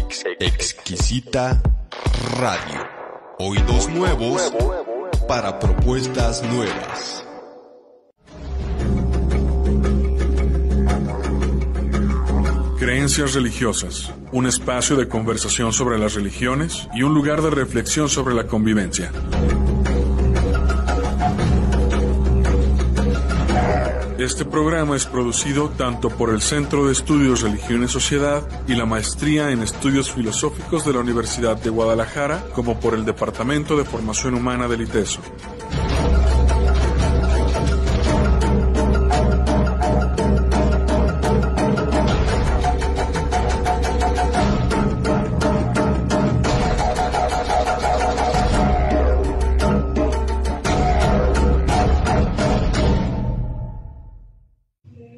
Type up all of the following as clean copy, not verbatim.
Exquisita Radio. Oídos nuevos para propuestas nuevas. Creencias religiosas, un espacio de conversación sobre las religiones y un lugar de reflexión sobre la convivencia. Este programa es producido tanto por el Centro de Estudios Religión y Sociedad y la Maestría en Estudios Filosóficos de la Universidad de Guadalajara, como por el Departamento de Formación Humana del ITESO.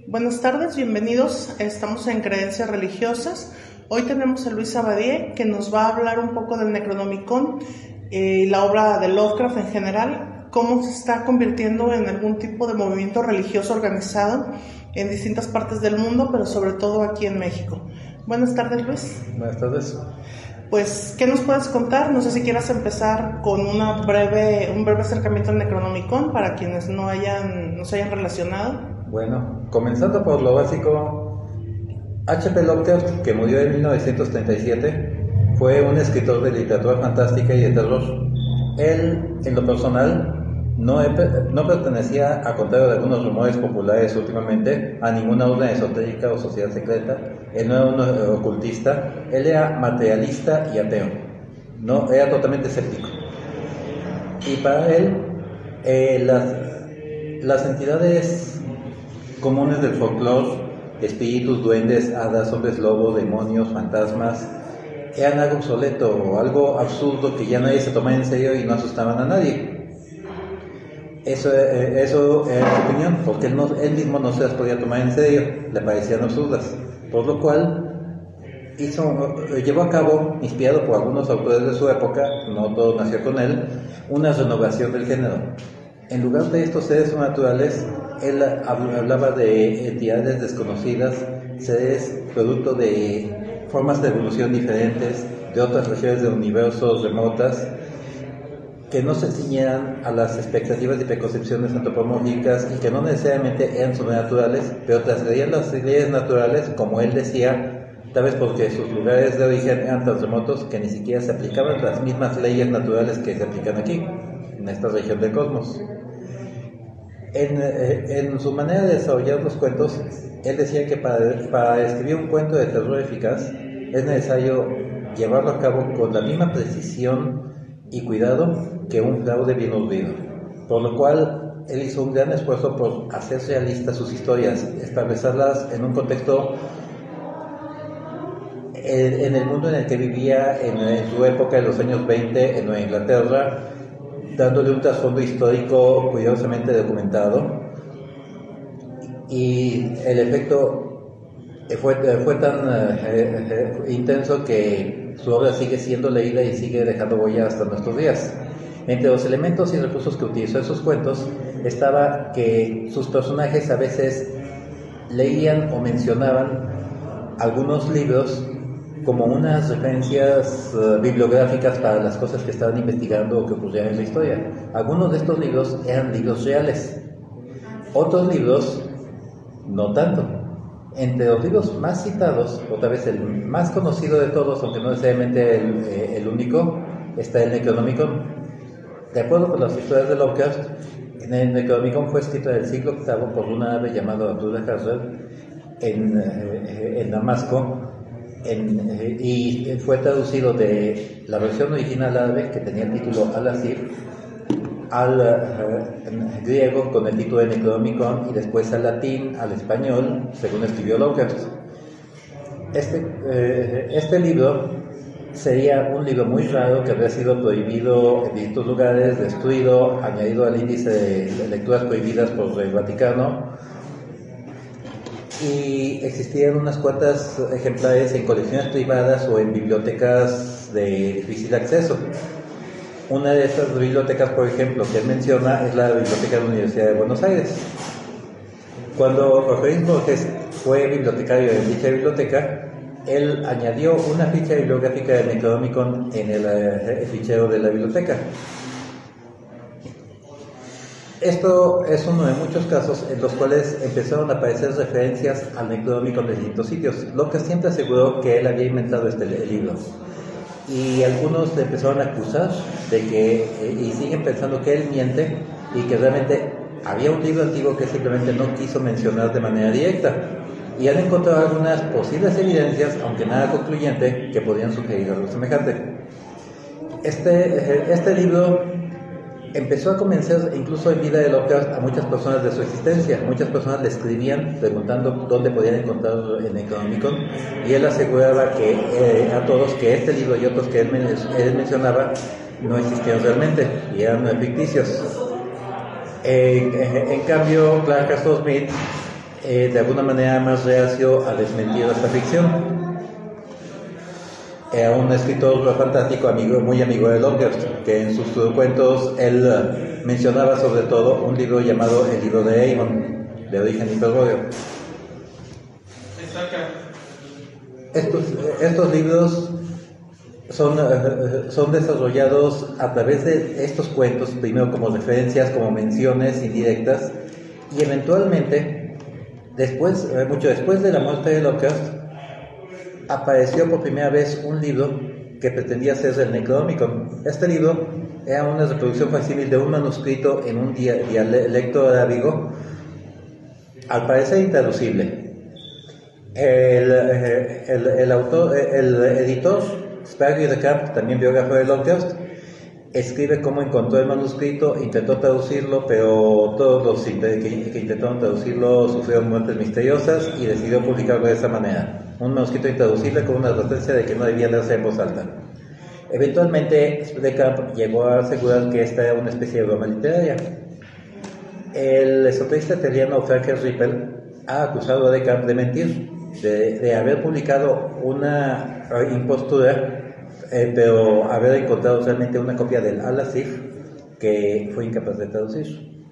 Buenas tardes, bienvenidos. Estamos en Creencias Religiosas. Hoy tenemos a Luis Abadie, que nos va a hablar un poco del Necronomicon y la obra de Lovecraft en general, cómo se está convirtiendo en algún tipo de movimiento religioso organizado en distintas partes del mundo, pero sobre todo aquí en México. Buenas tardes, Luis. Buenas tardes. Pues, ¿qué nos puedes contar? No sé si quieras empezar con un breve acercamiento al Necronomicon para quienes no se hayan relacionado. Bueno, comenzando por lo básico, H.P. Lovecraft, que murió en 1937, fue un escritor de literatura fantástica y de terror. Él, en lo personal, no pertenecía, a contrario de algunos rumores populares últimamente, a ninguna orden esotérica o sociedad secreta. Él no era un ocultista, él era materialista y ateo. No, era totalmente escéptico. Y para él, las entidades comunes del folclore, espíritus, duendes, hadas, hombres lobo, demonios, fantasmas, eran algo obsoleto o algo absurdo que ya nadie se tomaba en serio y no asustaban a nadie. Eso era su opinión, porque él mismo no se las podía tomar en serio, le parecían absurdas, por lo cual llevó a cabo, inspirado por algunos autores de su época, no todo nació con él, una renovación del género. En lugar de estos seres sobrenaturales, él hablaba de entidades desconocidas, seres producto de formas de evolución diferentes, de otras regiones del universo remotas, que no se ciñeran a las expectativas y preconcepciones antropomórficas y que no necesariamente eran sobrenaturales, pero trascendían las leyes naturales, como él decía, tal vez porque sus lugares de origen eran tan remotos que ni siquiera se aplicaban las mismas leyes naturales que se aplican aquí, en esta región del cosmos. En su manera de desarrollar los cuentos, él decía que para escribir un cuento de terror eficaz es necesario llevarlo a cabo con la misma precisión y cuidado que un fraude bien urdido, por lo cual él hizo un gran esfuerzo por hacer realistas sus historias, establecerlas en un contexto en el mundo en el que vivía en su época, en los años 20, en Nueva Inglaterra, dándole un trasfondo histórico cuidadosamente documentado, y el efecto fue tan intenso que su obra sigue siendo leída y sigue dejando huella hasta nuestros días. Entre los elementos y recursos que utilizó en sus cuentos estaba que sus personajes a veces leían o mencionaban algunos libros como unas referencias bibliográficas para las cosas que estaban investigando o que ocurrían en la historia. Algunos de estos libros eran libros reales, otros libros no tanto. Entre los libros más citados, o tal vez el más conocido de todos, aunque no necesariamente el único, está el Necronomicon. De acuerdo con las historias de Lovecraft, el Necronomicon fue escrito en el siglo VIII por un árabe llamado Abdullah Hazard en Damasco, y fue traducido de la versión original árabe, que tenía el título Al-Asir, al griego con el título de Necronomicon, y después al latín, al español, según escribió Lovecraft. Este libro sería un libro muy raro que habría sido prohibido en distintos lugares, destruido, añadido al índice de lecturas prohibidas por el Vaticano, y existían unas cuantas ejemplares en colecciones privadas o en bibliotecas de difícil acceso. Una de esas bibliotecas, por ejemplo, que él menciona es la Biblioteca de la Universidad de Buenos Aires. Cuando Jorge Luis Borges fue bibliotecario en dicha biblioteca, él añadió una ficha bibliográfica del Necronomicon en el fichero de la biblioteca. Esto es uno de muchos casos en los cuales empezaron a aparecer referencias al Necronomicon de distintos sitios. Lovecraft siempre aseguró que él había inventado este libro. Y algunos le empezaron a acusar de que, y siguen pensando que él miente y que realmente había un libro antiguo que simplemente no quiso mencionar de manera directa. Y han encontrado algunas posibles evidencias, aunque nada concluyente, que podrían sugerir algo semejante. Este libro empezó a convencer, incluso en vida de Lovecraft, a muchas personas de su existencia. Muchas personas le escribían preguntando dónde podían encontrar el Necronomicon, y él aseguraba que a todos que este libro y otros que él mencionaba no existían realmente y eran ficticios. En cambio, Clark Castro Smith, de alguna manera más reacio a desmentir esta ficción. Era un escritor fantástico, muy amigo de Lovecraft, que en sus cuentos él mencionaba sobre todo un libro llamado El libro de Aemon, de origen hiperbóreo. Estos libros son desarrollados a través de estos cuentos, primero como referencias, como menciones indirectas, y eventualmente, mucho después de la muerte de Lovecraft, apareció por primera vez un libro que pretendía ser el Necronomicon. Este libro era una reproducción facsímil de un manuscrito en un dialecto arábigo, al parecer intraducible. El editor, Sprague de Camp, también biógrafo de Lovecraft, escribe cómo encontró el manuscrito, intentó traducirlo, pero todos los que intentaron traducirlo sufrieron muertes misteriosas y decidió publicarlo de esa manera. Un manuscrito intraducible con una advertencia de que no debía leerse en voz alta. Eventualmente, De Camp llegó a asegurar que esta era una especie de broma literaria. El esoterista italiano Frank Rippel ha acusado a De Camp de mentir, de haber publicado una impostura, pero haber encontrado realmente una copia del Al-Asif que fue incapaz de traducir.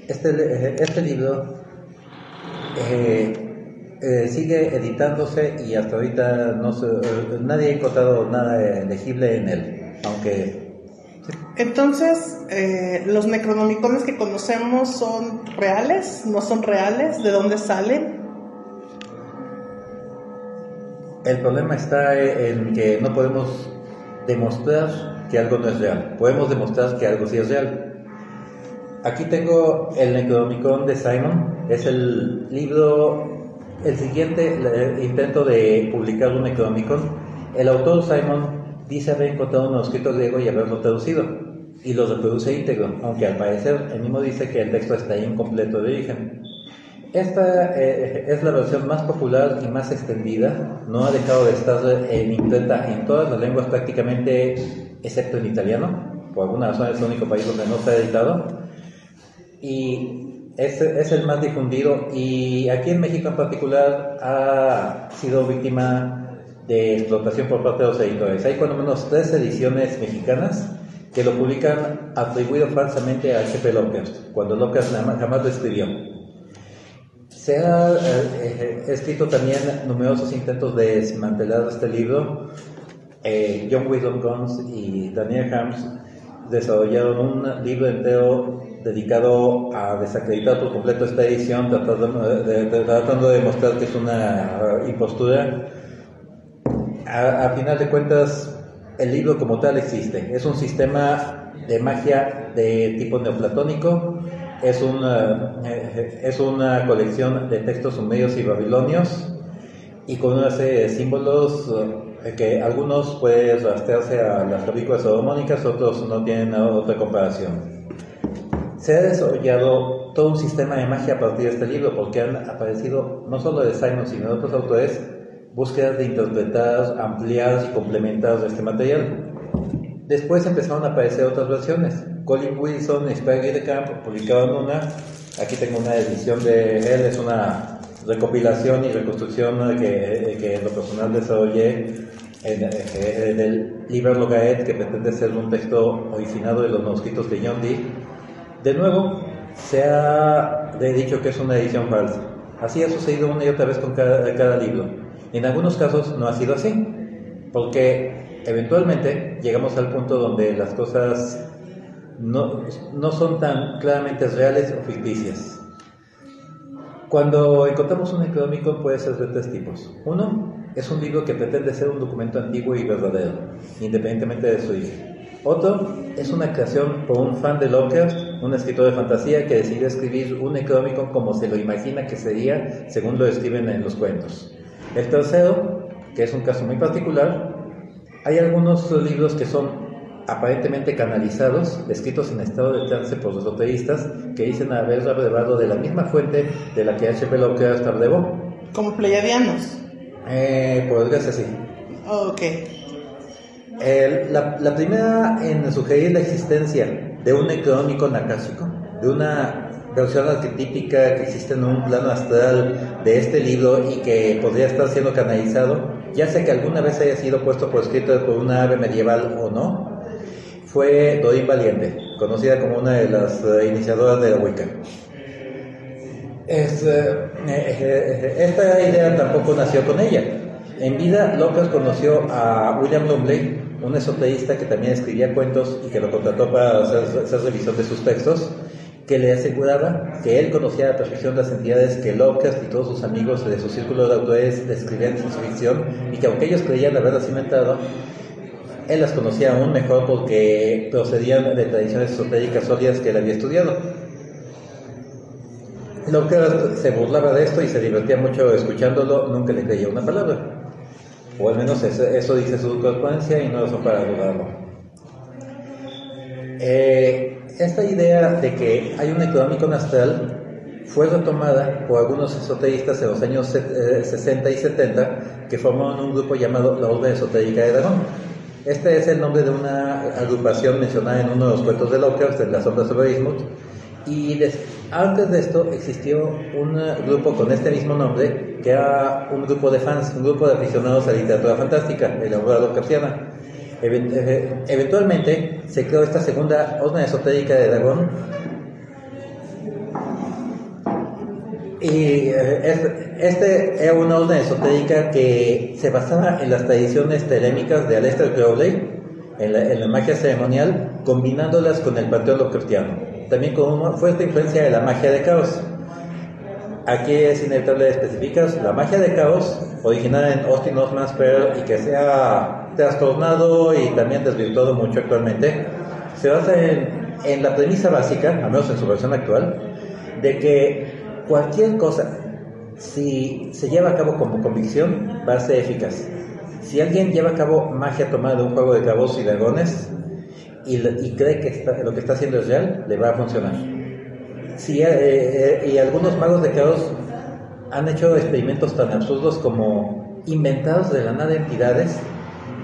Este libro sigue editándose y hasta ahorita nadie ha encontrado nada legible en él, aunque... Entonces, ¿los Necronomicones que conocemos son reales? ¿No son reales? ¿De dónde salen? El problema está en que no podemos demostrar que algo no es real. Podemos demostrar que algo sí es real. Aquí tengo el Necronomicon de Simon. Es el siguiente intento de publicar un Necronomicon. El autor Simon dice haber encontrado un manuscrito griego y haberlo traducido, y lo reproduce íntegro, aunque al parecer él mismo dice que el texto está incompleto de origen. Esta es la versión más popular y más extendida. No ha dejado de estar en imprenta en todas las lenguas prácticamente, excepto en italiano. Por alguna razón es el único país donde no está editado. Y es el más difundido. Y aquí en México en particular ha sido víctima de explotación por parte de los editores. Hay cuando menos 3 ediciones mexicanas que lo publican atribuido falsamente a H.P. Lovecraft, cuando Lovecraft jamás lo escribió. Se ha escrito también numerosos intentos de desmantelar este libro. John Wyndham Guns y Daniel Harms desarrollaron un libro entero dedicado a desacreditar por completo esta edición, tratando de demostrar que es una impostura. A final de cuentas, el libro como tal existe. Es un sistema de magia de tipo neoplatónico. Es una colección de textos sumerios y babilonios, y con una serie de símbolos que algunos pueden rastrearse a las películas salomónicas, otros no tienen otra comparación. Se ha desarrollado todo un sistema de magia a partir de este libro, porque han aparecido, no solo de Simon, sino de otros autores, búsquedas de interpretar, ampliar y complementar este material. Después empezaron a aparecer otras versiones. Colin Wilson y Sprague de Camp publicaron una. Aquí tengo una edición de él, es una recopilación y reconstrucción que en lo personal desarrollé del Liber Logaeth, que pretende ser un texto originado de los manuscritos de John Dee. De nuevo, se ha dicho que es una edición falsa. Así ha sucedido una y otra vez con cada libro. En algunos casos no ha sido así, porque eventualmente llegamos al punto donde las cosas no son tan claramente reales o ficticias. Cuando encontramos un Necronomicon puede ser de tres tipos. Uno, es un libro que pretende ser un documento antiguo y verdadero, independientemente de su origen. Otro es una creación por un fan de Lovecraft, un escritor de fantasía que decidió escribir un Necronomicon como se lo imagina que sería según lo escriben en los cuentos. El tercero, que es un caso muy particular, hay algunos libros que son aparentemente canalizados, escritos en estado de trance por los esoteristas, que dicen haber abrevado de la misma fuente de la que H.P. Lovecraft abrevó. ¿Como pleiadianos? Podría ser así. Ok. La primera en sugerir la existencia de un Necronomicon akáshico, de una versión arquetípica que existe en un plano astral de este libro y que podría estar siendo canalizado, ya sea que alguna vez haya sido puesto por escrito por una ave medieval o no, fue Doreen Valiente, conocida como una de las iniciadoras de la Wicca. Esta idea tampoco nació con ella. En vida, Lovecraft conoció a William Lumley, un esoterista que también escribía cuentos y que lo contrató para hacer revisión de sus textos, que le aseguraba que él conocía a la perfección las entidades que Lovecraft y todos sus amigos de su círculo de autores describían en su ficción, y que aunque ellos creían haberlas inventado, él las conocía aún mejor porque procedían de tradiciones esotéricas sólidas que él había estudiado. Lovecraft se burlaba de esto y se divertía mucho escuchándolo, nunca le creía una palabra. O al menos eso dice su correspondencia y no son para dudarlo. Esta idea de que hay un Necronomicon astral fue retomada por algunos esoteristas en los años 60 y 70 que formaron un grupo llamado la Orden Esotérica de Dagon. Este es el nombre de una agrupación mencionada en uno de los cuentos de Lovecraft, en Las Sombras sobre Innsmouth, y antes de esto existió un grupo con este mismo nombre que era un grupo de fans, un grupo de aficionados a la literatura fantástica, de la obra Lovecraftiana. Eventualmente se creó esta segunda orden esotérica de Dagon, y este era una orden esotérica que se basaba en las tradiciones telémicas de Aleister Crowley, en la magia ceremonial, combinándolas con el panteón Lovecraftiano, también con una fuerte influencia de la magia de caos. Aquí es inevitable especificar la magia de caos, originada en Austin Osman Spare y que se ha trastornado y también desvirtuado mucho actualmente, se basa en la premisa básica, al menos en su versión actual, de que cualquier cosa, si se lleva a cabo como convicción, va a ser eficaz. Si alguien lleva a cabo magia tomada de un juego de cabos y dragones y cree que lo que está haciendo es real, le va a funcionar. Y algunos magos de caos han hecho experimentos tan absurdos como inventar de la nada entidades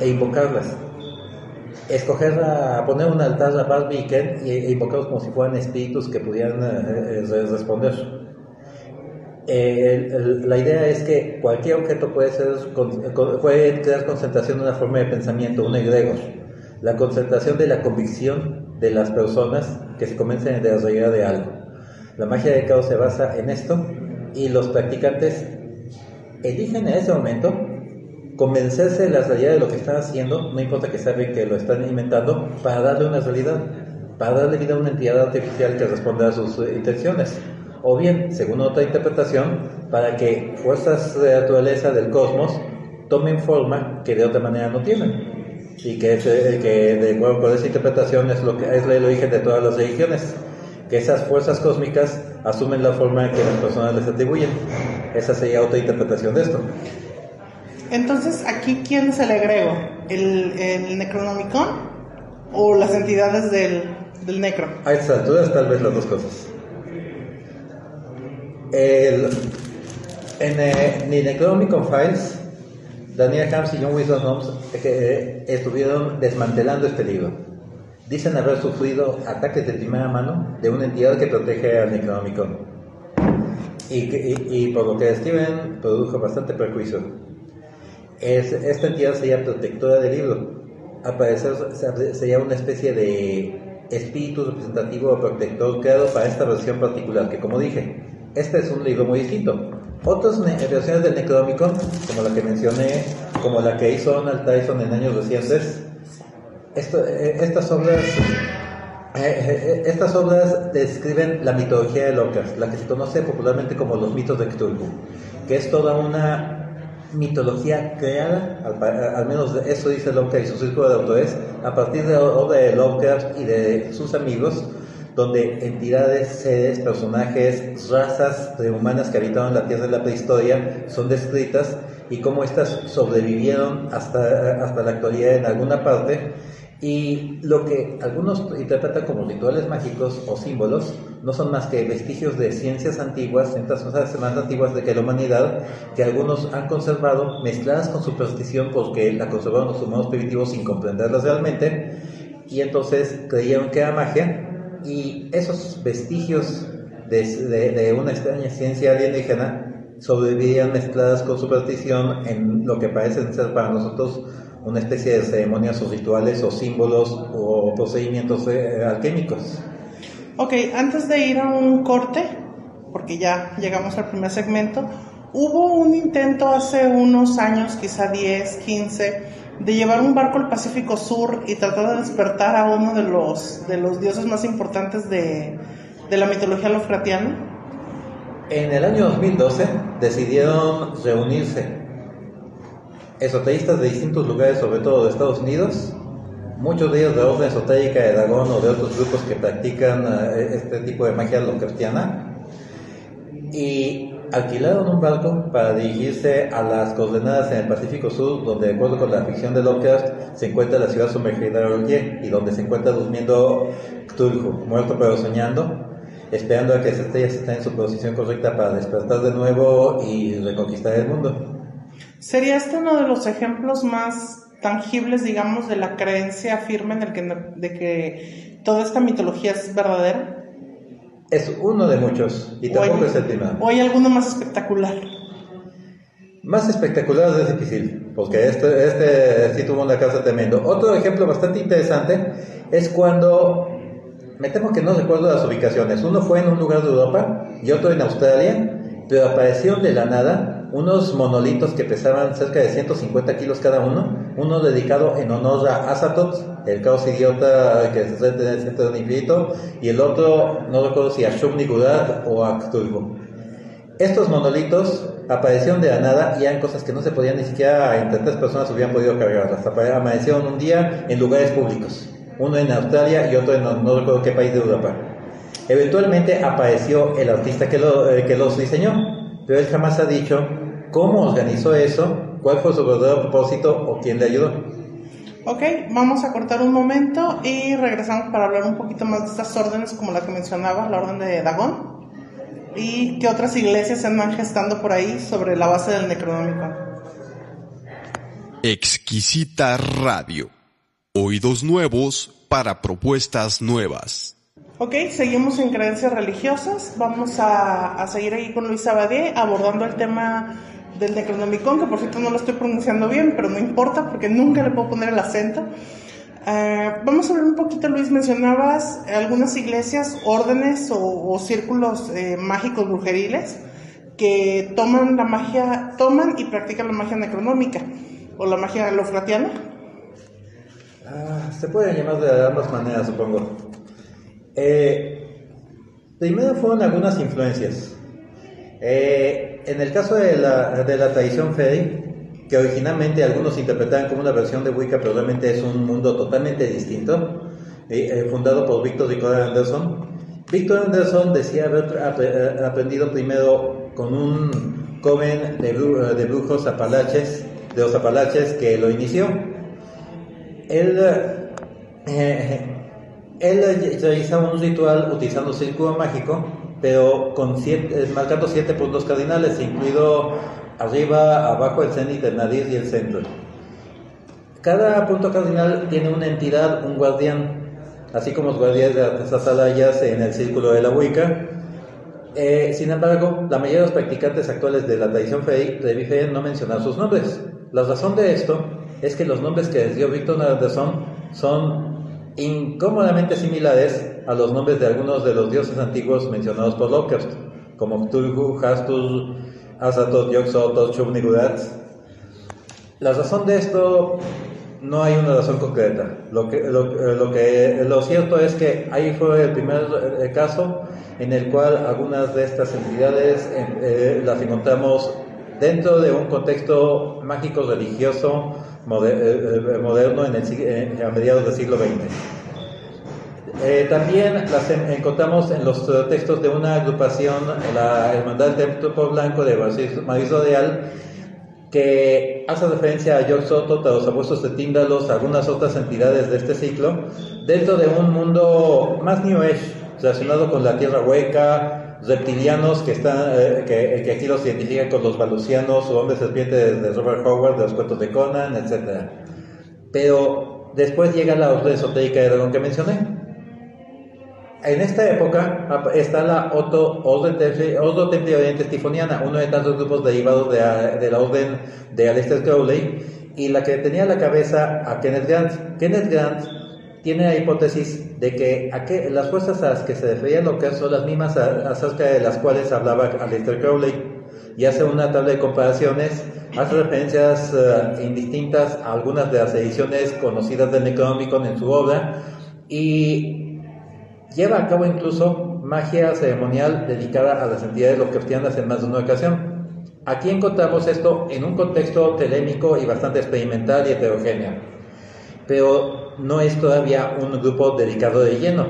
e invocarlas. Poner un altar a Barbie y Ken e invocarlos como si fueran espíritus que pudieran responder. La idea es que cualquier objeto puede crear concentración de una forma de pensamiento, un egregor, la concentración de la convicción de las personas que se convencen de la realidad de algo. La magia de caos se basa en esto y los practicantes eligen en ese momento convencerse de la realidad de lo que están haciendo, no importa que saben que lo están inventando, para darle una realidad, para darle vida a una entidad artificial que responda a sus intenciones. O bien, según otra interpretación, para que fuerzas de naturaleza del cosmos tomen forma que de otra manera no tienen, y que de acuerdo con esa interpretación es el origen de todas las religiones, que esas fuerzas cósmicas asumen la forma que las personas les atribuyen. Esa sería otra interpretación de esto. Entonces, ¿aquí quién es el egrego? ¿El Necronomicon o las entidades del Necro? A estas alturas tal vez las dos cosas. En The Necronomicon Files, Daniel Hams y John Wilson Holmes estuvieron desmantelando este libro. Dicen haber sufrido ataques de primera mano de una entidad que protege al Necronomicon, y por lo que describen produjo bastante perjuicio. Esta entidad sería protectora del libro. Al parecer sería una especie de espíritu representativo o protector creado para esta versión particular, que como dije, este es un libro muy distinto. Otras versiones del Necronomicon, como la que mencioné, como la que hizo Donald Tyson en años recientes, estas obras describen la mitología de Lovecraft, la que se conoce popularmente como los mitos de Cthulhu, que es toda una mitología creada, al menos eso dice Lovecraft y su círculo de autores, a partir de la obra de Lovecraft y de sus amigos, donde entidades, seres, personajes, razas prehumanas que habitaban la Tierra en la prehistoria son descritas y cómo éstas sobrevivieron hasta la actualidad en alguna parte. Y lo que algunos interpretan como rituales mágicos o símbolos no son más que vestigios de ciencias antiguas, ciertas cosas más antiguas de que la humanidad, que algunos han conservado mezcladas con superstición porque la conservaron los humanos primitivos sin comprenderlas realmente, y entonces creyeron que era magia. Y esos vestigios de una extraña ciencia alienígena sobrevivían mezcladas con superstición en lo que parecen ser para nosotros una especie de ceremonias o rituales o símbolos o procedimientos alquímicos. Ok, antes de ir a un corte, porque ya llegamos al primer segmento, hubo un intento hace unos años, quizá 10, 15, de llevar un barco al Pacífico Sur y tratar de despertar a uno de los dioses más importantes de la mitología Lovecraftiana. En el año 2012 decidieron reunirse esoteristas de distintos lugares, sobre todo de Estados Unidos, muchos de ellos de la orden esotérica de Dagon o de otros grupos que practican este tipo de magia Lovecraftiana, y alquilaron un barco para dirigirse a las coordenadas en el Pacífico Sur, donde de acuerdo con la ficción de Lovecraft se encuentra la ciudad sumergida de Orgye y donde se encuentra durmiendo Cthulhu, muerto pero soñando, esperando a que las estrellas estén en su posición correcta para despertar de nuevo y reconquistar el mundo. ¿Sería este uno de los ejemplos más tangibles, digamos, de la creencia firme de que toda esta mitología es verdadera? Es uno de muchos, y tampoco es el primero. ¿O hay alguno más espectacular? Más espectacular es difícil, porque este sí tuvo una causa tremendo. Otro ejemplo bastante interesante es cuando, me temo que no recuerdo las ubicaciones, uno fue en un lugar de Europa y otro en Australia, pero aparecieron de la nada unos monolitos que pesaban cerca de 150 kilos cada uno dedicado en honor a Azathoth, el caos idiota que se siente en el centro del infinito, y el otro, no recuerdo si a Shub-Niggurath o a Cthulhu. Estos monolitos aparecieron de la nada y eran cosas que no se podían ni siquiera entre 3 personas hubieran podido cargarlas. Amanecieron un día en lugares públicos, uno en Australia y otro en no recuerdo qué país de Europa. Eventualmente apareció el artista que los diseñó, pero él jamás ha dicho cómo organizó eso, cuál fue su verdadero propósito o quién le ayudó. Ok, vamos a cortar un momento y regresamos para hablar un poquito más de estas órdenes, como la que mencionaba, la orden de Dagon, y qué otras iglesias se andan gestando por ahí sobre la base del Necronómico. Exquisita Radio. Oídos nuevos para propuestas nuevas. Ok, seguimos en creencias religiosas. Vamos a seguir ahí con Luis Abadie abordando el tema del Necronomicon, que por cierto no lo estoy pronunciando bien, pero no importa porque nunca le puedo poner el acento. Vamos a hablar un poquito, Luis, mencionabas algunas iglesias, órdenes o círculos mágicos brujeriles que toman y practican la magia necronómica o la magia Lovecraftiana. Se pueden llamar de ambas maneras, supongo. Primero fueron algunas influencias. En el caso de la tradición Fey, que originalmente algunos interpretaban como una versión de Wicca, pero realmente es un mundo totalmente distinto, fundado por Victor Ricord Anderson. Victor Anderson decía haber aprendido primero con un coven de brujos apalaches, de los apalaches, que lo inició. Él realizaba un ritual utilizando círculo mágico, pero marcando 7 puntos cardinales, incluido arriba, abajo, el cenit, el nadir y el centro. Cada punto cardinal tiene una entidad, un guardián, así como los guardianes de las atalayas en el círculo de la Wicca. Sin embargo, la mayoría de los practicantes actuales de la tradición Fey prefieren no mencionar sus nombres. La razón de esto es que los nombres que les dio Victor Anderson son incómodamente similares a los nombres de algunos de los dioses antiguos mencionados por Lovecraft. como Cthulhu, Hastur, Azathoth, Yog-Sothoth, Shub-Niggurath. La razón de esto no hay una razón concreta. Lo cierto es que ahí fue el primer caso en el cual algunas de estas entidades las encontramos dentro de un contexto mágico religioso moderno a mediados del siglo XX. También las encontramos en los textos de una agrupación, la Hermandad del Templo Blanco de Maíz Real, que hace referencia a Yog-Sothoth, a los abuesos de Tíndalos, a algunas otras entidades de este ciclo, dentro de un mundo más New Age, relacionado con la Tierra Hueca, reptilianos que aquí los identifican con los Valusianos o Hombres Serpiente de Robert Howard, de los cuentos de Conan, etc. Pero después llega la orden esotérica de dragón que mencioné. En esta época está la Orden Templi Oriente Tifoniana, uno de tantos grupos derivados de la orden de Aleister Crowley, y la que tenía a la cabeza a Kenneth Grant. Kenneth Grant tiene la hipótesis de que las fuerzas a las que se refería Lovecraft son las mismas acerca de las cuales hablaba Aleister Crowley, y hace una tabla de comparaciones, hace referencias indistintas a algunas de las ediciones conocidas del Necronomicon en su obra, y lleva a cabo incluso magia ceremonial dedicada a las entidades Lovecraftianas en más de una ocasión. Aquí encontramos esto en un contexto telémico y bastante experimental y heterogéneo, pero no es todavía un grupo dedicado de lleno.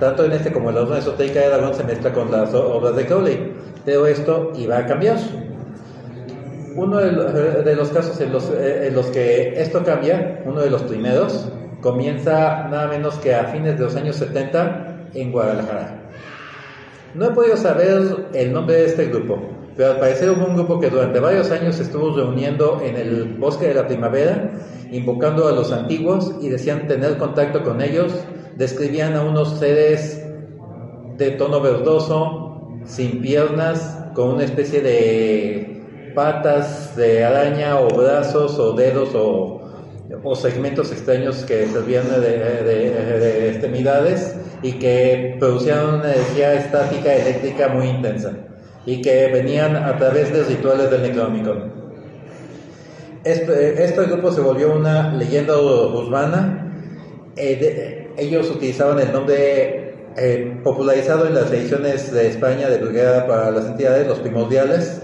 Tanto en este como en la Orden Esotérica de Dragón se mezcla con las obras de Crowley, pero esto iba a cambiar. Uno de los casos en los que esto cambia, uno de los primeros, comienza nada menos que a fines de los años 70 en Guadalajara. No he podido saber el nombre de este grupo, pero al parecer hubo un grupo que durante varios años se estuvo reuniendo en el Bosque de la Primavera, invocando a los antiguos, y decían tener contacto con ellos. Describían a unos seres de tono verdoso, sin piernas, con una especie de patas de araña o brazos o dedos o segmentos extraños que servían de extremidades y que producían una energía estática eléctrica muy intensa y que venían a través de rituales del Necronomicon. Este grupo se volvió una leyenda urbana. Ellos utilizaban el nombre popularizado en las ediciones de España de Bruguera para las entidades, los primordiales.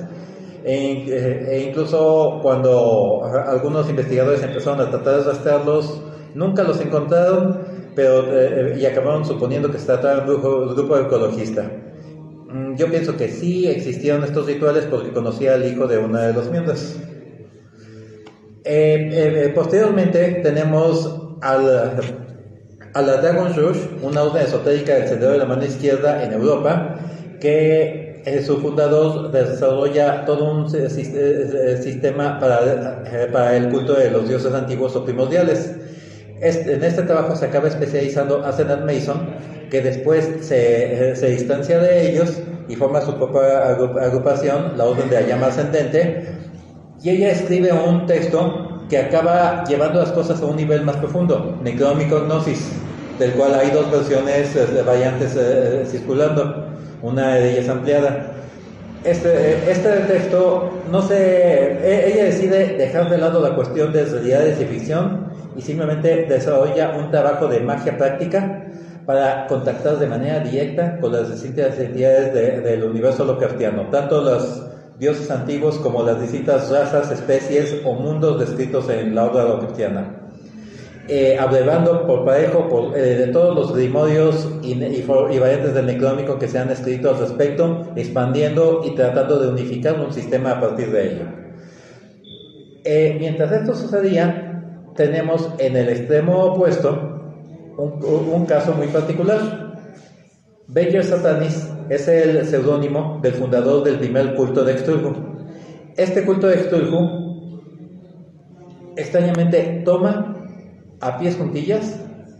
E incluso cuando algunos investigadores empezaron a tratar de rastrearlos, nunca los encontraron, y acabaron suponiendo que se trataba de un grupo ecologista. Yo pienso que sí existieron estos rituales porque conocía al hijo de una de los miembros. Posteriormente tenemos a la Dragon Rouge, una orden esotérica del Sendero de la Mano Izquierda en Europa, que su fundador desarrolla todo un sistema para el culto de los dioses antiguos o primordiales. En este trabajo se acaba especializando Asenath Mason, que después se distancia de ellos y forma su propia agrupación, la Orden de la Llama Ascendente, y ella escribe un texto que acaba llevando las cosas a un nivel más profundo, Necronomicon Gnosis, del cual hay dos versiones variantes circulando. Una de ellas ampliada. Este texto, ella decide dejar de lado la cuestión de realidades y ficción y simplemente desarrolla un trabajo de magia práctica para contactar de manera directa con las distintas entidades del universo Lovecraftiano, tanto los dioses antiguos como las distintas razas, especies o mundos descritos en la obra Lovecraftiana. Abrevando por parejo de todos los grimorios y variantes del Necronómico que se han escrito al respecto, expandiendo y tratando de unificar un sistema a partir de ello. Mientras esto sucedía, tenemos en el extremo opuesto un caso muy particular. Beyer Satanis es el seudónimo del fundador del primer culto de Cthulhu. Este culto de Cthulhu extrañamente toma a pies juntillas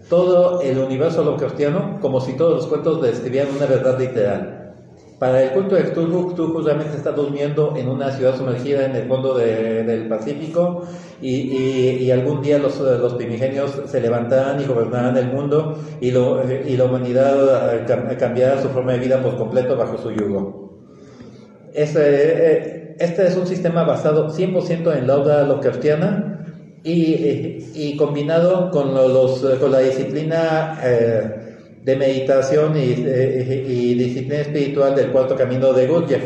todo el universo Lovecraftiano, como si todos los cuentos describieran una verdad literal. Para el culto de Cthulhu, Cthulhu realmente está durmiendo en una ciudad sumergida en el fondo del Pacífico y algún día los primigenios se levantarán y gobernarán el mundo y la humanidad cambiará su forma de vida por completo bajo su yugo. Este es un sistema basado 100% en la obra Lovecraftiana y combinado con la disciplina de meditación y disciplina espiritual del cuarto camino de Gurdjieff,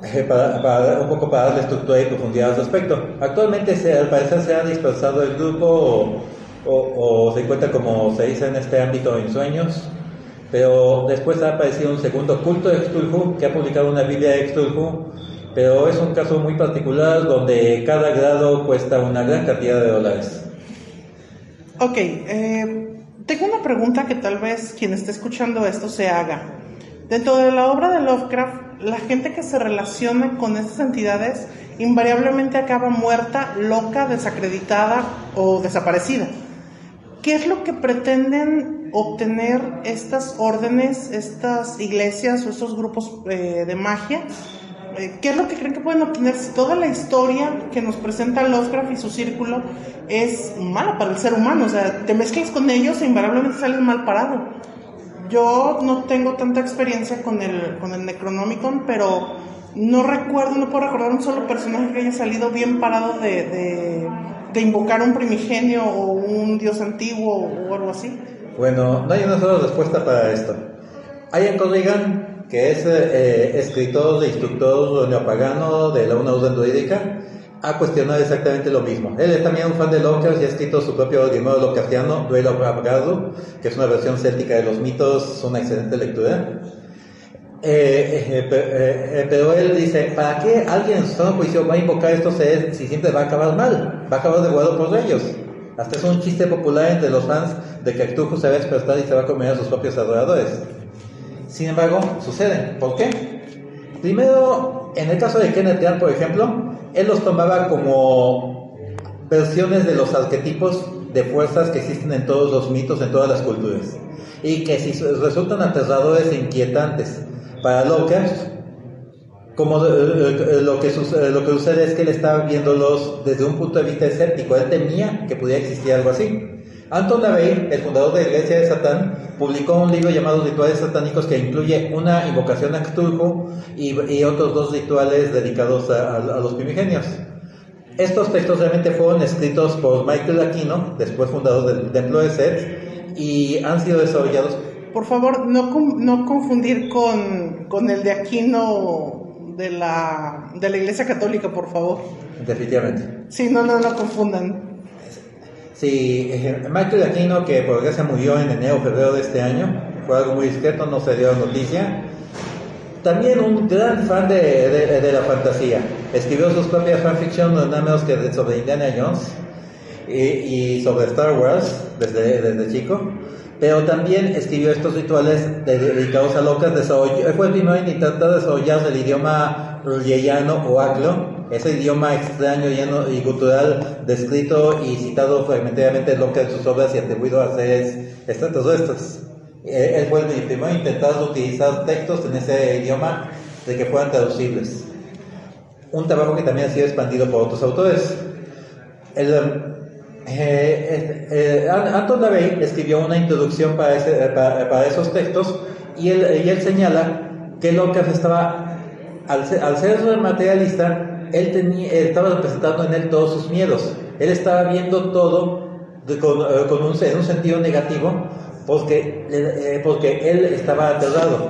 un poco para darle estructura y profundidad al respecto. Actualmente al parecer se ha dispersado el grupo o se encuentra, como se dice en este ámbito, en sueños, pero después ha aparecido un segundo culto de Cthulhu que ha publicado una Biblia de Cthulhu, pero es un caso muy particular donde cada grado cuesta una gran cantidad de dólares. Ok, tengo una pregunta que tal vez quien esté escuchando esto se haga. Dentro de la obra de Lovecraft, la gente que se relaciona con estas entidades invariablemente acaba muerta, loca, desacreditada o desaparecida. ¿Qué es lo que pretenden obtener estas órdenes, estas iglesias o estos grupos de magia? ¿Qué es lo que creen que pueden obtener si toda la historia que nos presenta Lovecraft y su círculo es mala para el ser humano? O sea, te mezclas con ellos e invariablemente sales mal parado. Yo no tengo tanta experiencia con el Necronomicon, pero no puedo recordar un solo personaje que haya salido bien parado de invocar un primigenio o un dios antiguo o algo así. Bueno, no hay una sola respuesta para esto. Ian Corrigan, que es escritor e instructor neopagano de una orden druídica, ha cuestionado exactamente lo mismo. Él es también un fan de Lovecraft y ha escrito su propio grimorio Lovecraftiano, Duel of Abgardu, que es una versión céltica de los mitos, es una excelente lectura. Pero él dice, ¿para qué alguien en su sano juicio va a invocar estos seres si siempre va a acabar mal? Va a acabar devorado por ellos. Hasta es un chiste popular entre los fans de que Cthulhu se va a despertar y se va a comer a sus propios adoradores. Sin embargo, sucede. ¿Por qué? Primero, en el caso de Kenneth Grant, por ejemplo, él los tomaba como versiones de los arquetipos de fuerzas que existen en todos los mitos, en todas las culturas, y que si resultan aterradores e inquietantes para Lovecraft, como lo que sucede es que él estaba viéndolos desde un punto de vista escéptico. Él temía que pudiera existir algo así. Anton LaVey, el fundador de la Iglesia de Satán, publicó un libro llamado Rituales Satánicos que incluye una invocación a Cthulhu y otros 2 rituales dedicados a los primigenios. Estos textos realmente fueron escritos por Michael Aquino, después fundador del Templo de Set, y han sido desarrollados. Por favor, no confundir con el de Aquino de la Iglesia Católica, por favor. Definitivamente. Sí, no confundan. Sí, Michael Aquino, que por desgracia murió en enero o febrero de este año, fue algo muy discreto, no se dio noticia. También un gran fan de la fantasía. Escribió sus propias fanfiction, nada menos que sobre Indiana Jones y sobre Star Wars desde chico. Pero también escribió estos rituales dedicados a Lovecraft. Fue el primero en intentar desarrollar el idioma rulliano o aclo, ese idioma extraño, lleno y gutural, descrito y citado fragmentariamente en Lovecraft en sus obras y atribuido a seres extraterrestres. Él fue el primero en intentar utilizar textos en ese idioma de que fueran traducibles. Un trabajo que también ha sido expandido por otros autores. Anton LaVey escribió una introducción para esos textos y él señala que Lovecraft estaba, al ser materialista, estaba representando en él todos sus miedos. Él estaba viendo todo en un sentido negativo porque él estaba aterrado.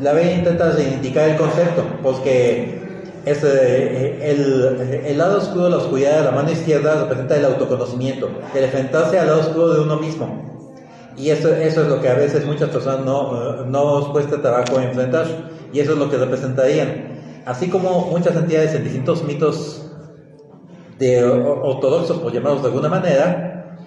LaVey intenta reivindicar el concepto porque el lado oscuro de la oscuridad de la mano izquierda representa el autoconocimiento, el enfrentarse al lado oscuro de uno mismo. Y eso es lo que a veces muchas personas no nos cuesta trabajo enfrentar, y eso es lo que representarían. Así como muchas entidades en distintos mitos ortodoxos, por llamarlos de alguna manera,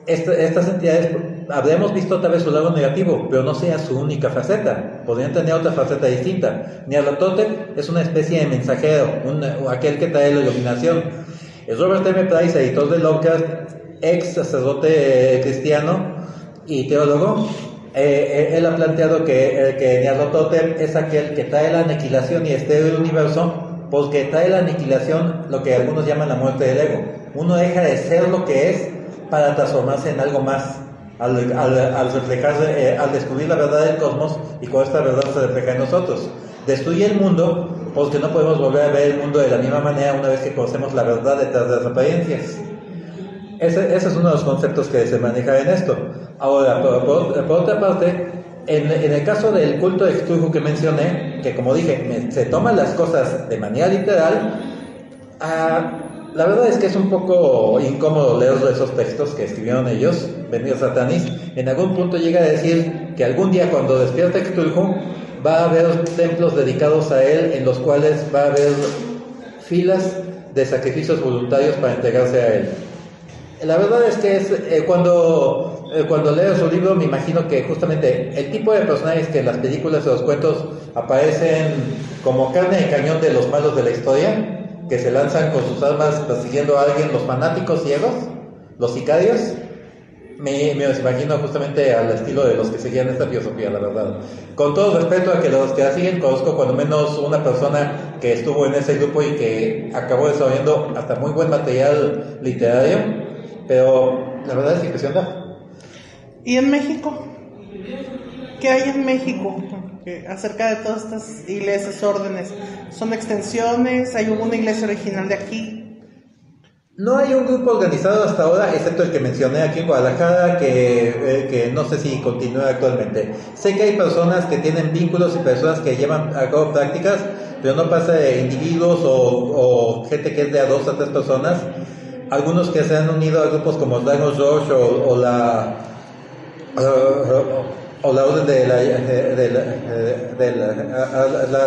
estas entidades habremos visto tal vez su lado negativo, pero no sea su única faceta. Podrían tener otra faceta distinta. Nyarlathotep es una especie de mensajero, aquel que trae la iluminación. Robert M. Price, editor de Lovecraft, ex sacerdote cristiano y teólogo, él ha planteado que Nyarlathotep es aquel que trae la aniquilación y estéreo del universo, porque trae la aniquilación, lo que algunos llaman la muerte del ego. Uno deja de ser lo que es para transformarse en algo más, al reflejarse, al descubrir la verdad del cosmos, y con esta verdad se refleja en nosotros. destruye el mundo, porque no podemos volver a ver el mundo de la misma manera una vez que conocemos la verdad detrás de las apariencias. Ese es uno de los conceptos que se maneja en esto. Ahora, por otra parte, en el caso del culto de Cthulhu que mencioné, que como dije, se toman las cosas de manera literal, la verdad es que es un poco incómodo leer esos textos que escribieron ellos, Benir Satanis. En algún punto llega a decir que algún día cuando despierte Cthulhu va a haber templos dedicados a él, en los cuales va a haber filas de sacrificios voluntarios para entregarse a él. La verdad es que cuando leo su libro me imagino que justamente el tipo de personajes que en las películas o los cuentos aparecen como carne de cañón de los malos de la historia, que se lanzan con sus armas persiguiendo a alguien, los fanáticos ciegos, los sicarios, me los imagino justamente al estilo de los que seguían esta filosofía, la verdad. Con todo respeto a que los que la siguen, conozco cuando menos una persona que estuvo en ese grupo y que acabó desarrollando hasta muy buen material literario, pero la verdad es que impresiona. ¿Y en México? ¿Qué hay en México acerca de todas estas iglesias, órdenes? ¿Son extensiones? ¿Hay una iglesia original de aquí? No hay un grupo organizado hasta ahora, excepto el que mencioné aquí en Guadalajara, que no sé si continúa actualmente. Sé que hay personas que tienen vínculos y personas que llevan a cabo prácticas, pero no pasa de individuos o gente que es de a 2 a 3 personas. Algunos que se han unido a grupos como Dragon George o la orden de la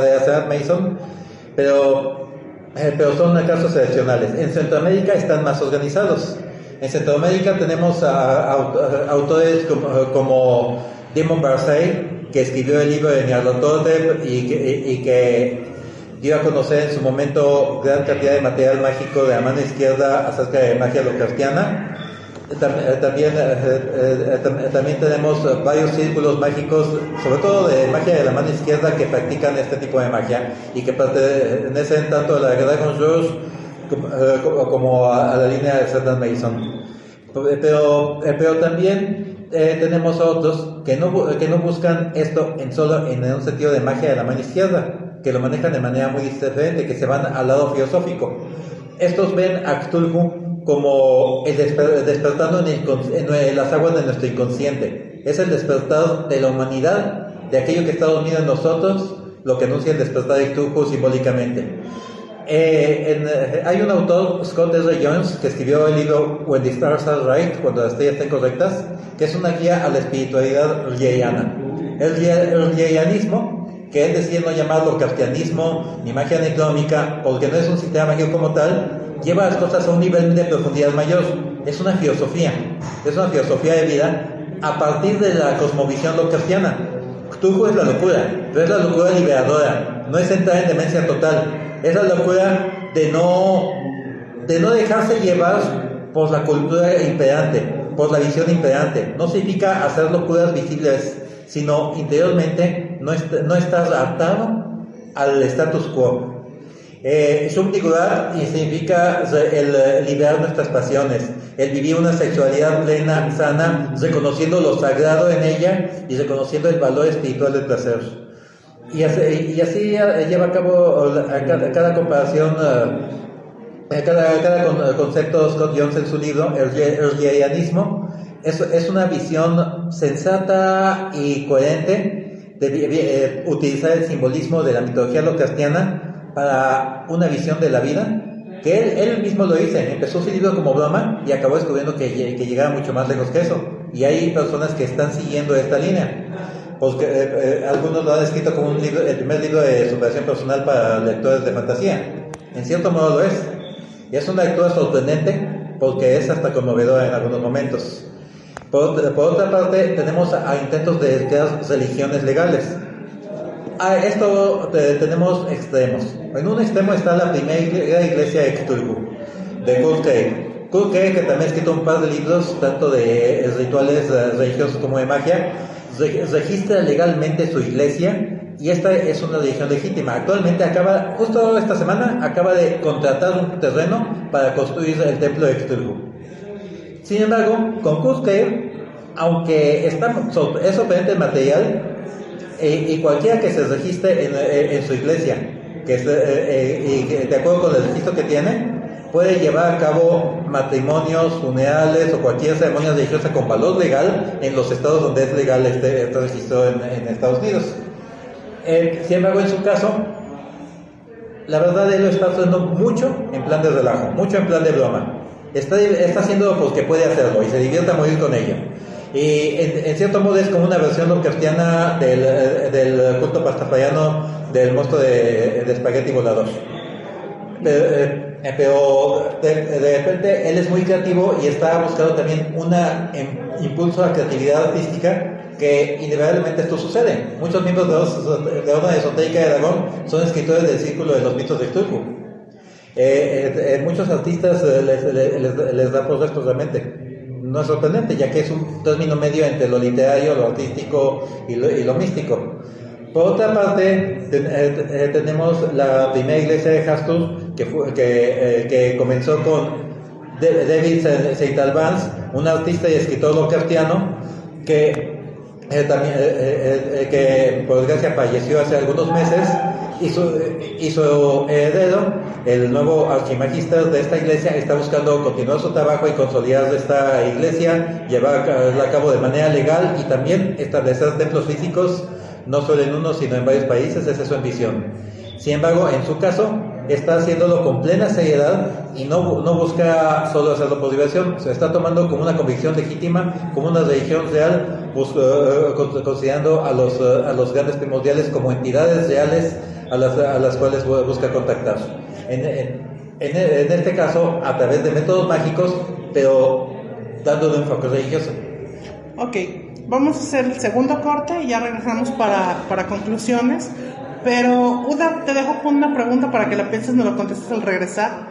de Asad Mason, pero son casos excepcionales. En Centroamérica están más organizados. En Centroamérica tenemos a autores como Damon Barsay, que escribió el libro de Nyarlathotep y que dio a conocer en su momento gran cantidad de material mágico de la mano izquierda acerca de magia lovecraftiana. También tenemos varios círculos mágicos, sobre todo de magia de la mano izquierda, que practican este tipo de magia y que pertenecen tanto a la Dragon George como a la línea de Satan Mason. Pero también tenemos otros que no buscan esto en un sentido de magia de la mano izquierda, que lo manejan de manera muy diferente, que se van al lado filosófico. Estos ven a Cthulhu como el despertando en las aguas de nuestro inconsciente. Es el despertar de la humanidad, de aquello que está dormido en nosotros, lo que anuncia el despertar de Cthulhu simbólicamente. Hay un autor, Scott R. Jones, que escribió el libro When the Stars Are Right, cuando las estrellas estén correctas, que es una guía a la espiritualidad rliana. El rlianismo, que él decide no llamarlo kafkianismo ni magia necrómica, porque no es un sistema mágico como tal, lleva las cosas a un nivel de profundidad mayor. Es una filosofía de vida a partir de la cosmovisión lovecraftiana. Cthulhu es la locura, pero es la locura liberadora, no es entrar en demencia total, es la locura de no dejarse llevar por la cultura imperante, por la visión imperante. No significa hacer locuras visibles, sino interiormente no estar atado al status quo. Subtigular significa el liberar nuestras pasiones, el vivir una sexualidad plena, sana, reconociendo lo sagrado en ella y reconociendo el valor espiritual del placer. Y así lleva a cabo cada comparación, cada concepto Scott Jones en su libro, el rlianismo. Es una visión sensata y coherente de utilizar el simbolismo de la mitología lovecraftiana para una visión de la vida, que él mismo lo dice. Empezó su libro como broma y acabó descubriendo que llegaba mucho más lejos que eso, y hay personas que están siguiendo esta línea, porque algunos lo han escrito como el primer libro de superación personal para lectores de fantasía. En cierto modo lo es, y es una lectura sorprendente porque es hasta conmovedora en algunos momentos. Por otra parte, tenemos a intentos de crear religiones legales. Esto tenemos extremos. En un extremo está la primera iglesia de Cthulhu, de Kurt Keir. Kurt Keir, que también ha escrito un par de libros, tanto de rituales religiosos como de magia, registra legalmente su iglesia, y esta es una religión legítima. Actualmente justo esta semana, acaba de contratar un terreno para construir el templo de Cthulhu. Sin embargo, con Kurt Keir, aunque es sorprendente el material, y cualquiera que se registre en su iglesia, que de acuerdo con el registro que tiene, puede llevar a cabo matrimonios, funerales o cualquier ceremonia religiosa con valor legal en los estados donde es legal este registro en Estados Unidos. Sin embargo, en su caso, la verdad él lo está haciendo mucho en plan de relajo, mucho en plan de broma. Está haciendo porque puede hacerlo y se divierte a morir con ello. Y en cierto modo es como una versión cristiana del culto pastafariano del monstruo de espagueti volador. Pero de repente él es muy creativo y está buscando también un impulso a creatividad artística, que inevitablemente esto sucede. Muchos miembros de la Orden Esotérica de Aragón son escritores del Círculo de los Mitos de Cthulhu. Muchos artistas les da por esto realmente. No es sorprendente, ya que es un término medio entre lo literario, lo artístico y lo místico. Por otra parte, tenemos la primera iglesia de Hastur, que comenzó con David St. Albans, un artista y escritor lovecraftiano que por desgracia falleció hace algunos meses, y su heredero, el nuevo archimagister de esta iglesia, está buscando continuar su trabajo y consolidar esta iglesia, llevarla a cabo de manera legal y también establecer templos físicos, no solo en uno sino en varios países. Esa es su ambición. Sin embargo, en su caso, está haciéndolo con plena seriedad y no busca solo hacerlo por diversión. Se está tomando como una convicción legítima, como una religión real, considerando a los grandes primordiales como entidades reales a las cuales busca contactar. En este caso, a través de métodos mágicos, pero dándole un enfoque religioso. Ok, vamos a hacer el segundo corte y ya regresamos para conclusiones. Pero Uda, te dejo con una pregunta para que la pienses y me lo contestes al regresar.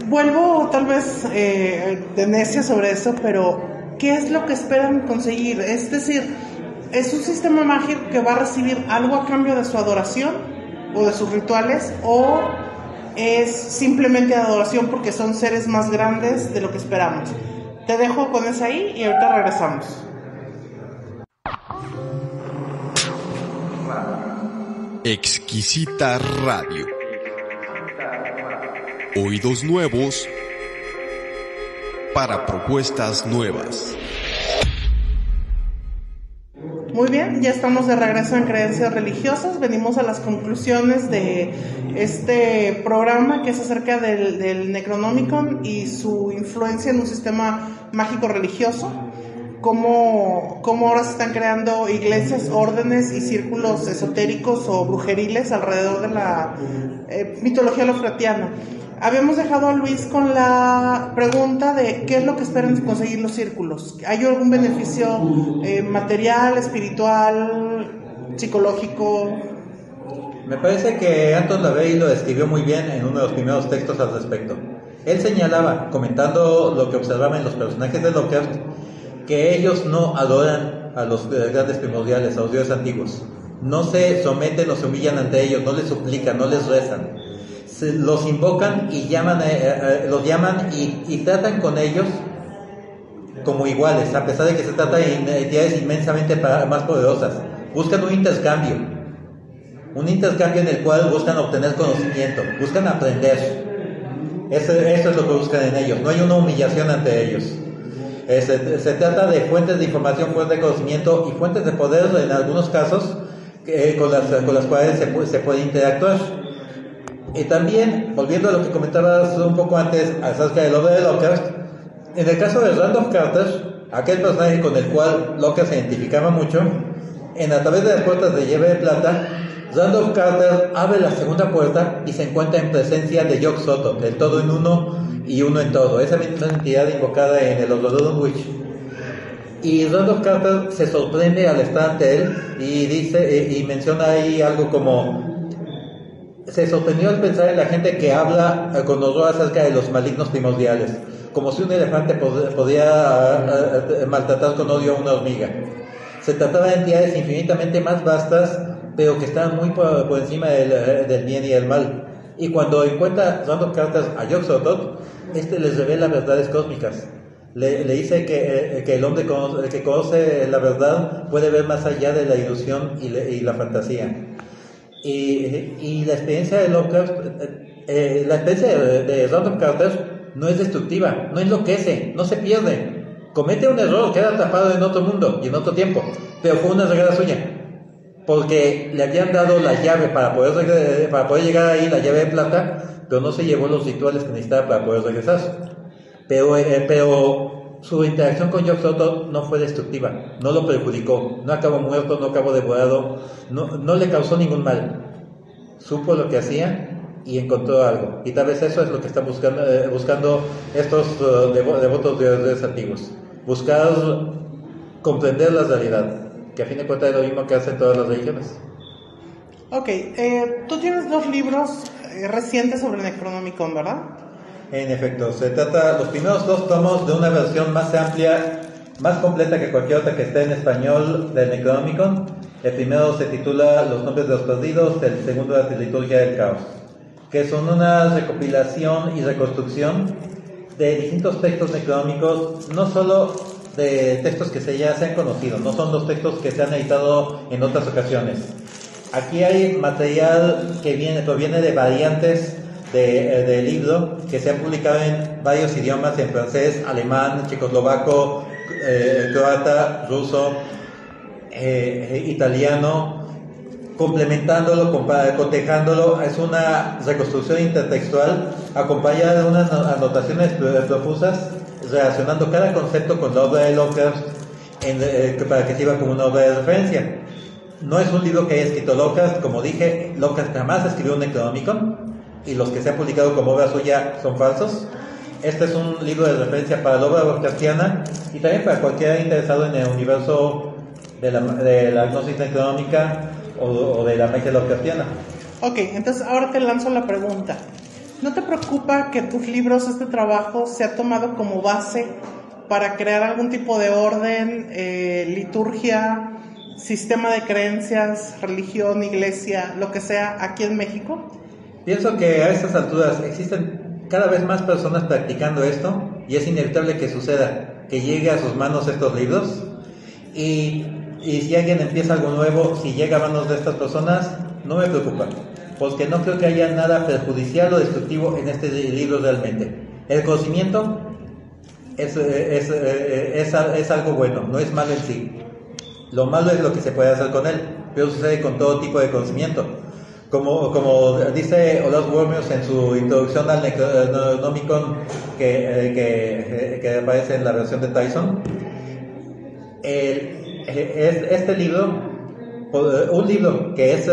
Vuelvo tal vez de necia sobre eso, pero ¿qué es lo que esperan conseguir? Es decir, ¿es un sistema mágico que va a recibir algo a cambio de su adoración o de sus rituales? ¿O es simplemente adoración porque son seres más grandes de lo que esperamos? Te dejo con eso ahí y ahorita regresamos. Exquisita Radio. Oídos nuevos para propuestas nuevas. Muy bien, ya estamos de regreso en Creencias Religiosas. Venimos a las conclusiones de este programa que es acerca del Necronomicon y su influencia en un sistema mágico religioso. Cómo ahora se están creando iglesias, órdenes y círculos esotéricos o brujeriles alrededor de la mitología lovecraftiana. Habíamos dejado a Luis con la pregunta de qué es lo que esperan conseguir los círculos. ¿Hay algún beneficio material, espiritual, psicológico? Me parece que Anton LaVey lo describió muy bien en uno de los primeros textos al respecto. Él señalaba, comentando lo que observaba en los personajes de Lovecraft, que ellos no adoran a los grandes primordiales, a los dioses antiguos. No se someten o se humillan ante ellos, no les suplican, no les rezan. Los invocan y los llaman y tratan con ellos como iguales, a pesar de que se trata de entidades inmensamente más poderosas. Buscan un intercambio en el cual buscan obtener conocimiento, buscan aprender. Eso es lo que buscan en ellos, no hay una humillación ante ellos. Se trata de fuentes de información, fuentes de conocimiento y fuentes de poder en algunos casos con las cuales se puede interactuar. Y también, volviendo a lo que comentabas un poco antes acerca del obra de Lovecraft, en el caso de Randolph Carter, aquel personaje con el cual Lovecraft se identificaba mucho, a través de las puertas de llave de plata, Randolph Carter abre la segunda puerta y se encuentra en presencia de Yog-Sothoth, el todo en uno y uno en todo, esa misma entidad invocada en el Odorodum Witch. Y Randolph Carter se sorprende al estar ante él y dice y menciona ahí algo como: se sorprendió al pensar en la gente que habla con horror acerca de los malignos primordiales, como si un elefante podía maltratar con odio a una hormiga. Se trataba de entidades infinitamente más vastas, pero que estaban muy por encima del bien y del mal. Y cuando encuentra Randolph Carter a Yog-Sothoth, les revela verdades cósmicas. le dice que el hombre que conoce la verdad puede ver más allá de la ilusión y la fantasía. Y la experiencia de Lovecraft, la experiencia de Randolph Carter no es destructiva, no enloquece, no se pierde. Comete un error, queda atrapado en otro mundo y en otro tiempo, pero fue una regada suya, porque le habían dado la llave para poder llegar ahí, la llave de plata, pero no se llevó los rituales que necesitaba para poder regresar. Pero su interacción con Yog-Sothoth no fue destructiva, no lo perjudicó, no acabó muerto, no acabó devorado, no le causó ningún mal. Supo lo que hacía y encontró algo. Y tal vez eso es lo que están buscando estos devotos de dioses antiguos. Buscar comprender la realidad, que a fin de cuentas es lo mismo que hacen todas las religiones. Ok, tú tienes 2 libros recientes sobre Necronomicon, ¿verdad? En efecto, se trata los primeros 2 tomos de una versión más amplia, más completa que cualquier otra que esté en español del Necronomicon. El primero se titula Los nombres de los perdidos, el segundo La liturgia del caos, que son una recopilación y reconstrucción de distintos textos necronómicos, no solo de textos que ya se han conocido, no son los textos que se han editado en otras ocasiones. Aquí hay material que proviene de variantes del libro que se han publicado en varios idiomas, en francés, alemán, checoslovaco, croata, ruso, italiano, complementándolo, cotejándolo. Es una reconstrucción intertextual acompañada de unas anotaciones profusas relacionando cada concepto con la obra de Lovecraft para que sirva como una obra de referencia. No es un libro que haya escrito Lovecraft, como dije, Lovecraft jamás escribió un Necronomicon y los que se han publicado como obra suya son falsos. Este es un libro de referencia para la obra Lovecraftiana y también para cualquiera interesado en el universo de la gnosis necronómica o de la magia Lovecraftiana. Ok, entonces ahora te lanzo la pregunta. ¿No te preocupa que tus libros, este trabajo, se ha tomado como base para crear algún tipo de orden, liturgia, sistema de creencias, religión, iglesia, lo que sea, aquí en México? Pienso que a estas alturas existen cada vez más personas practicando esto y es inevitable que suceda, que llegue a sus manos estos libros y si alguien empieza algo nuevo, si llega a manos de estas personas, no me preocupa, porque no creo que haya nada perjudicial o destructivo en este libro realmente. El conocimiento es algo bueno, no es malo en sí. Lo malo es lo que se puede hacer con él, pero sucede con todo tipo de conocimiento. Como dice Olaf Wormius en su introducción al Necronomicon que aparece en la versión de Tyson, este libro, un libro que es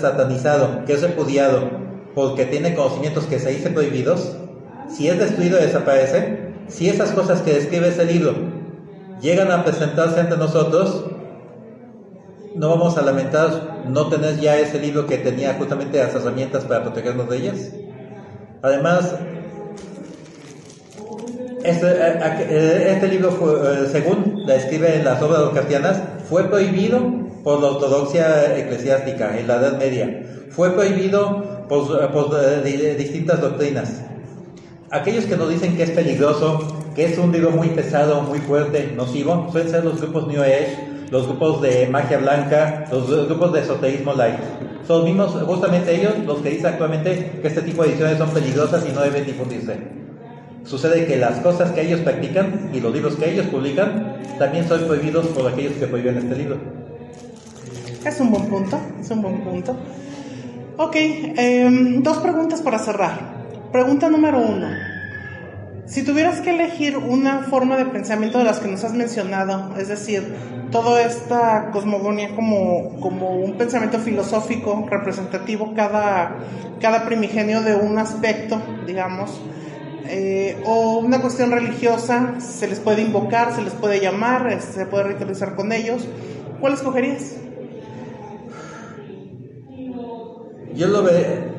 satanizado, que es repudiado porque tiene conocimientos que se dicen prohibidos, si es destruido desaparece. Si esas cosas que describe ese libro llegan a presentarse ante nosotros, no vamos a lamentar no tener ya ese libro que tenía justamente las herramientas para protegernos de ellas. Además, este libro, según la describe en las obras lovecraftianas, fue prohibido por la ortodoxia eclesiástica en la Edad Media. Fue prohibido por distintas doctrinas. Aquellos que nos dicen que es peligroso, que es un libro muy pesado, muy fuerte, nocivo, suelen ser los grupos New Age, los grupos de magia blanca, los grupos de esoterismo light. Son los mismos, justamente ellos, los que dicen actualmente que este tipo de ediciones son peligrosas y no deben difundirse. Sucede que las cosas que ellos practican y los libros que ellos publican también son prohibidos por aquellos que prohíben este libro. Es un buen punto, es un buen punto. Ok, 2 preguntas para cerrar. Pregunta número 1. Si tuvieras que elegir una forma de pensamiento de las que nos has mencionado, es decir, toda esta cosmogonía como un pensamiento filosófico representativo, cada primigenio de un aspecto, digamos, o una cuestión religiosa, se les puede invocar, se les puede llamar, se puede ritualizar con ellos, ¿cuál escogerías? Yo lo veo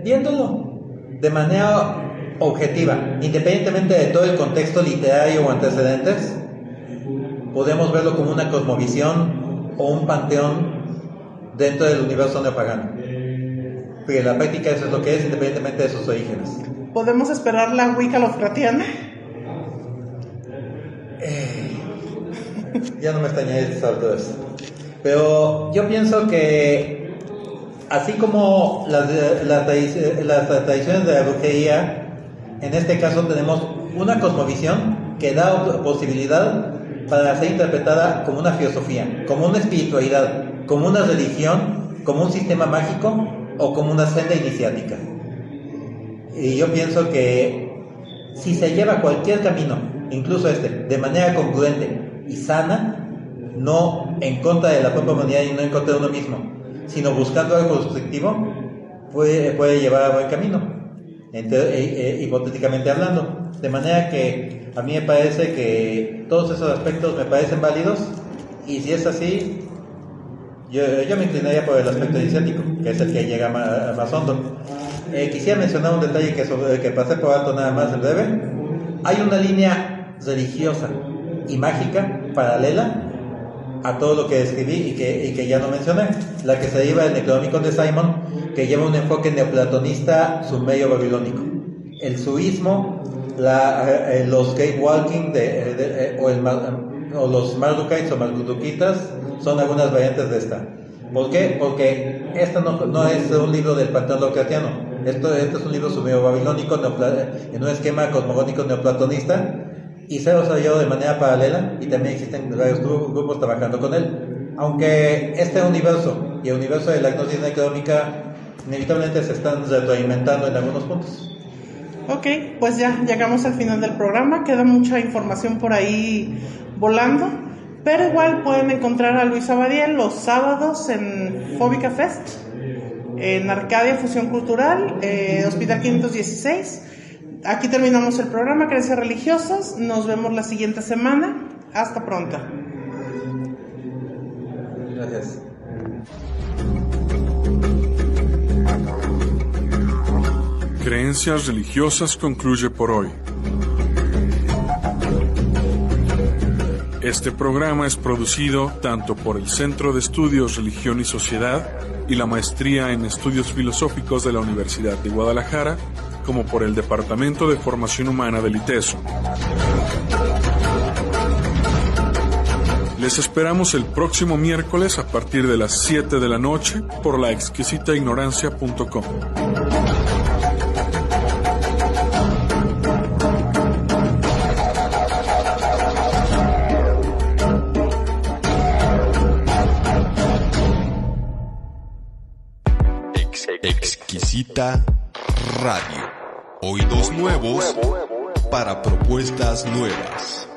viéndolo de manera objetiva, independientemente de todo el contexto literario o antecedentes, podemos verlo como una cosmovisión o un panteón dentro del universo neopagano. Porque en la práctica eso es lo que es, independientemente de sus orígenes. ¿Podemos esperar la Wicca Lovecraftiana? Ya no me extrañaría todo eso. Pero yo pienso que así como las tradiciones de la brujería, en este caso tenemos una cosmovisión que da posibilidad para ser interpretada como una filosofía, como una espiritualidad, como una religión, como un sistema mágico o como una senda iniciática. Y yo pienso que si se lleva cualquier camino, incluso de manera congruente y sana, no en contra de la propia humanidad y no en contra de uno mismo, sino buscando algo constructivo, puede llevar a buen camino, hipotéticamente hablando. De manera que a mí me parece que todos esos aspectos me parecen válidos, y si es así, yo me inclinaría por el aspecto iniciático, que es el que llega más hondo. Quisiera mencionar un detalle que pasé por alto nada más en breve. Hay una línea religiosa y mágica paralela a todo lo que describí y que ya no mencioné, la que se deriva del Necronomicon de Simon, que lleva un enfoque neoplatonista sumerio babilónico. El suismo, los gatewalking o los mardukites o mardukitas son algunas variantes de esta. ¿Por qué? Porque esta no es un libro del panteón lovecraftiano. Esto es un libro sumerio babilónico en un esquema cosmogónico neoplatonista, y se ha desarrollado de manera paralela, y también existen varios grupos trabajando con él. Aunque este universo y el universo de la gnosis necronómica inevitablemente se están retroalimentando en algunos puntos. Ok, pues ya llegamos al final del programa. Queda mucha información por ahí volando, pero igual pueden encontrar a Luis Abadiel los sábados en Fóbica Fest, en Arcadia Fusión Cultural, Hospital 516. Aquí terminamos el programa Creencias Religiosas. Nos vemos la siguiente semana. Hasta pronto. Gracias. Creencias Religiosas concluye por hoy. Este programa es producido tanto por el Centro de Estudios Religión y Sociedad y la Maestría en Estudios Filosóficos de la Universidad de Guadalajara, como por el Departamento de Formación Humana del ITESO. Les esperamos el próximo miércoles a partir de las 7 de la noche por laexquisitaignorancia.com. Exquisita Radio. Oídos nuevos para propuestas nuevas.